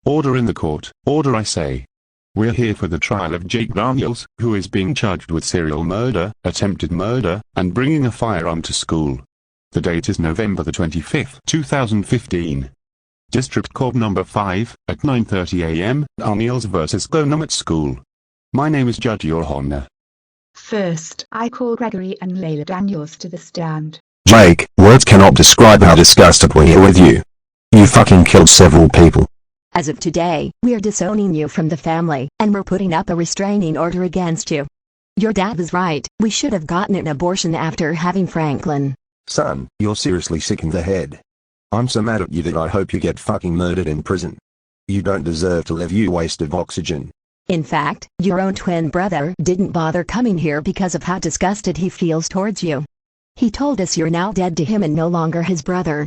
Order in the court. Order, I say. We're here for the trial of Jake Daniels, who is being charged with serial murder, attempted murder, and bringing a firearm to school. The date is November the 25th, 2015. District Court Number 5, at 9:30 a.m., Daniels vs. GoAnimate School. My name is Judge Your Honor. First, I call Gregory and Layla Daniels to the stand. Jake, words cannot describe how disgusted we are with you. You fucking killed several people. As of today, we are disowning you from the family, and we're putting up a restraining order against you. Your dad was right, we should have gotten an abortion after having Franklin. Son, you're seriously sick in the head. I'm so mad at you that I hope you get fucking murdered in prison. You don't deserve to live, you waste of oxygen. In fact, your own twin brother didn't bother coming here because of how disgusted he feels towards you. He told us you're now dead to him and no longer his brother.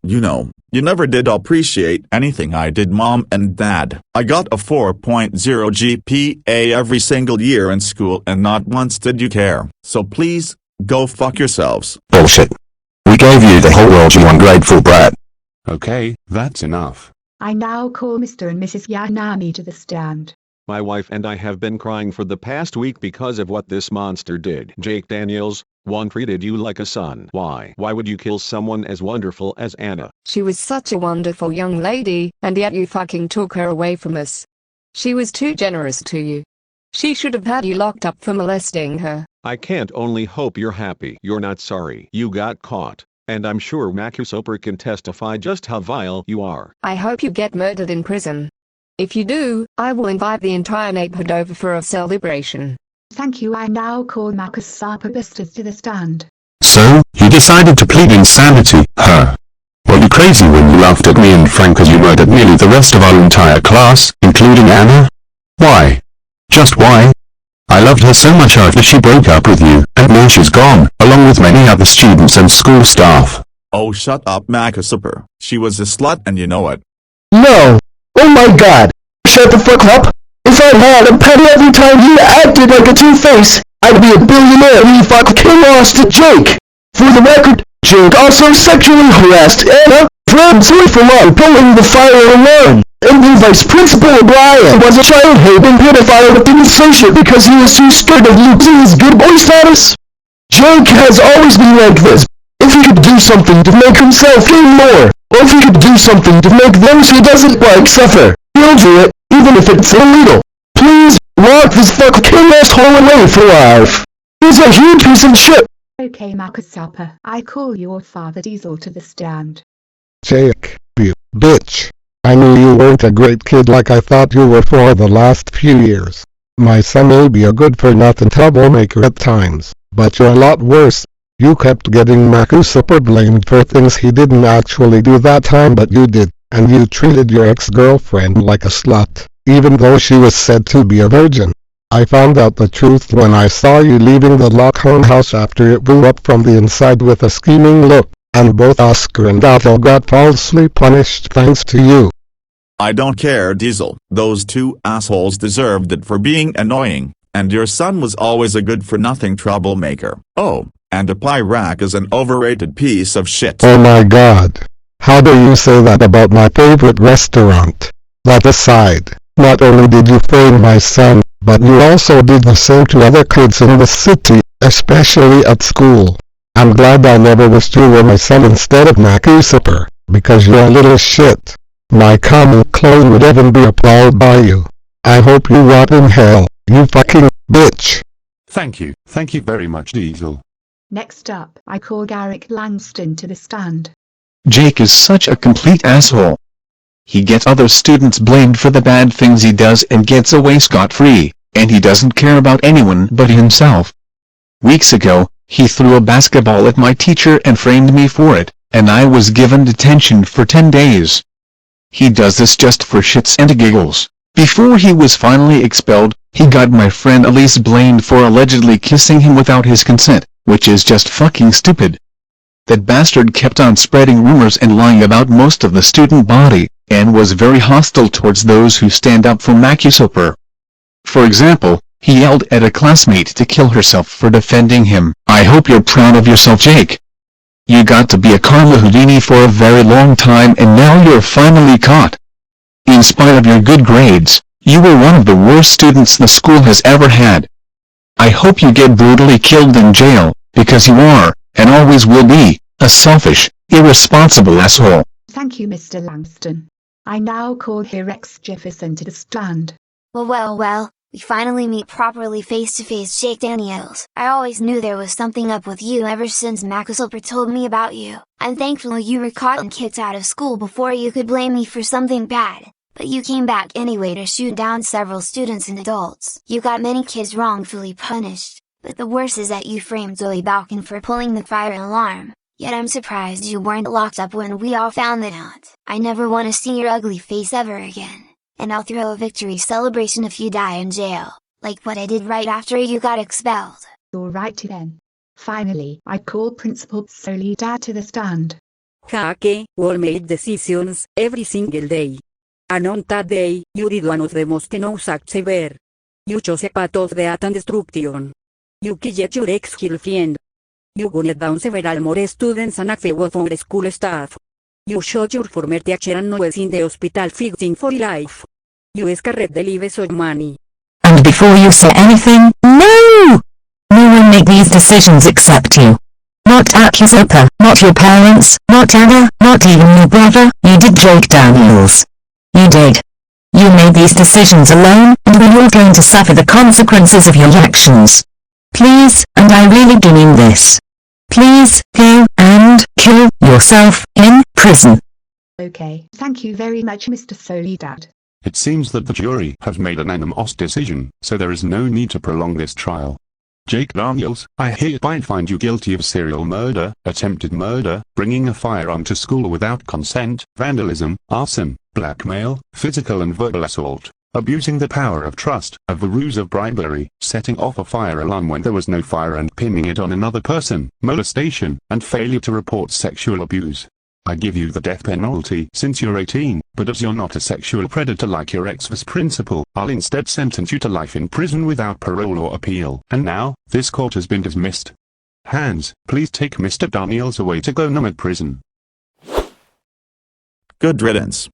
You know, you never did appreciate anything I did, Mom and Dad. I got a 4.0 GPA every single year in school and not once did you care. So please, go fuck yourselves. Bullshit. We gave you the whole world, you ungrateful brat. Okay, that's enough. I now call Mr. and Mrs. Yanami to the stand. My wife and I have been crying for the past week because of what this monster did. Jake Daniels, one treated you like a son. Why? Why would you kill someone as wonderful as Anna? She was such a wonderful young lady, and yet you fucking took her away from us. She was too generous to you. She should have had you locked up for molesting her. I can't only hope you're happy. You're not sorry. You got caught. And I'm sure Macusoper can testify just how vile you are. I hope you get murdered in prison. If you do, I will invite the entire neighborhood over for a celebration. Thank you. I now call Macusoper Busters to the stand. So, you decided to plead insanity, huh? Were you crazy when you laughed at me and Frank as you murdered nearly the rest of our entire class, including Anna? Why? Just why? I loved her so much after she broke up with you, and now she's gone, along with many other students and school staff. Oh, shut up, Macusoper. She was a slut and you know it. No! Oh my god! Shut the fuck up! If I had a penny every time you acted like a two-face, I'd be a billionaire and you fucking lost to Jake! For the record, Jake also sexually harassed Anna, Fred's wife along pulling the fire alarm, and the vice principal Brian was a child-hating pedophile that didn't say shit because he was too scared of losing his good boy status. Jake has always been like this. If he could do something to make himself gain more, or if he could do something to make those he doesn't like suffer, he'll do it, even if it's illegal. Please, lock this fucking asshole away for life. He's a huge piece of shit. Okay, Macusoper, I call your father Diesel to the stand. Jake, you bitch. I knew you weren't a great kid like I thought you were for the last few years. My son may be a good-for-nothing troublemaker at times, but you're a lot worse. You kept getting Macusoper blamed for things he didn't actually do that time but you did, and you treated your ex-girlfriend like a slut, even though she was said to be a virgin. I found out the truth when I saw you leaving the Lockhorn house after it blew up from the inside with a scheming look, and both Oscar and Otto got falsely punished thanks to you. I don't care, Diesel. Those two assholes deserved it for being annoying, and your son was always a good-for-nothing troublemaker. Oh, and a Pyrac is an overrated piece of shit. Oh my god. How dare you say that about my favorite restaurant? That aside, not only did you fail my son, but you also did the same to other kids in the city, especially at school. I'm glad I never wished you were my son instead of Macusoper, because you're a little shit. My comic clone would even be appalled by you. I hope you rot in hell, you fucking bitch. Thank you very much, Diesel. Next up, I call Garrick Langston to the stand. Jake is such a complete asshole. He gets other students blamed for the bad things he does and gets away scot-free, and he doesn't care about anyone but himself. Weeks ago, he threw a basketball at my teacher and framed me for it, and I was given detention for 10 days. He does this just for shits and giggles. Before he was finally expelled, he got my friend Elise blamed for allegedly kissing him without his consent, which is just fucking stupid. That bastard kept on spreading rumors and lying about most of the student body, and was very hostile towards those who stand up for Macusoper. For example, he yelled at a classmate to kill herself for defending him. I hope you're proud of yourself, Jake. You got to be a Karma Houdini for a very long time and now you're finally caught. In spite of your good grades, you were one of the worst students the school has ever had. I hope you get brutally killed in jail, because you are, and always will be, a selfish, irresponsible asshole. Thank you, Mr. Langston. I now call Rex Jefferson to the stand. Well, we finally meet properly face to face, Jake Daniels. I always knew there was something up with you ever since Macusoper told me about you. I'm thankful you were caught and kicked out of school before you could blame me for something bad. But you came back anyway to shoot down several students and adults. You got many kids wrongfully punished, but the worst is that you framed Zoe Balkan for pulling the fire alarm. Yet I'm surprised you weren't locked up when we all found that out. I never want to see your ugly face ever again. And I'll throw a victory celebration if you die in jail, like what I did right after you got expelled. Alrighty then. Finally, I call Principal Soledad to the stand. Kake will make decisions every single day. And on that day, you did one of the most no-sucks ever. You chose a path of death and destruction. You killed your ex-girlfriend. You gunned down several more students and a few of our school staff. You shot your former teacher and was in the hospital fighting for life. You scarred the lives of many. And before you say anything, no! No one made these decisions except you. Not Macusoper, not your parents, not Anna, not even your brother. You did, Jake Daniels. You did. You made these decisions alone, and we're all going to suffer the consequences of your actions. Please, and I really do mean this. Please, go and kill yourself in prison. Okay, thank you very much, Mr. Soledad. It seems that the jury have made an unanimous decision, so there is no need to prolong this trial. Jake Daniels, I hereby find you guilty of serial murder, attempted murder, bringing a firearm to school without consent, vandalism, arson, blackmail, physical and verbal assault, abusing the power of trust, of the ruse of bribery, setting off a fire alarm when there was no fire and pinning it on another person, molestation, and failure to report sexual abuse. I give you the death penalty since you're 18, but as you're not a sexual predator like your ex-vice principal, I'll instead sentence you to life in prison without parole or appeal. And now, this court has been dismissed. Hands, please take Mr. Daniels away to GoAnimate prison. Good riddance.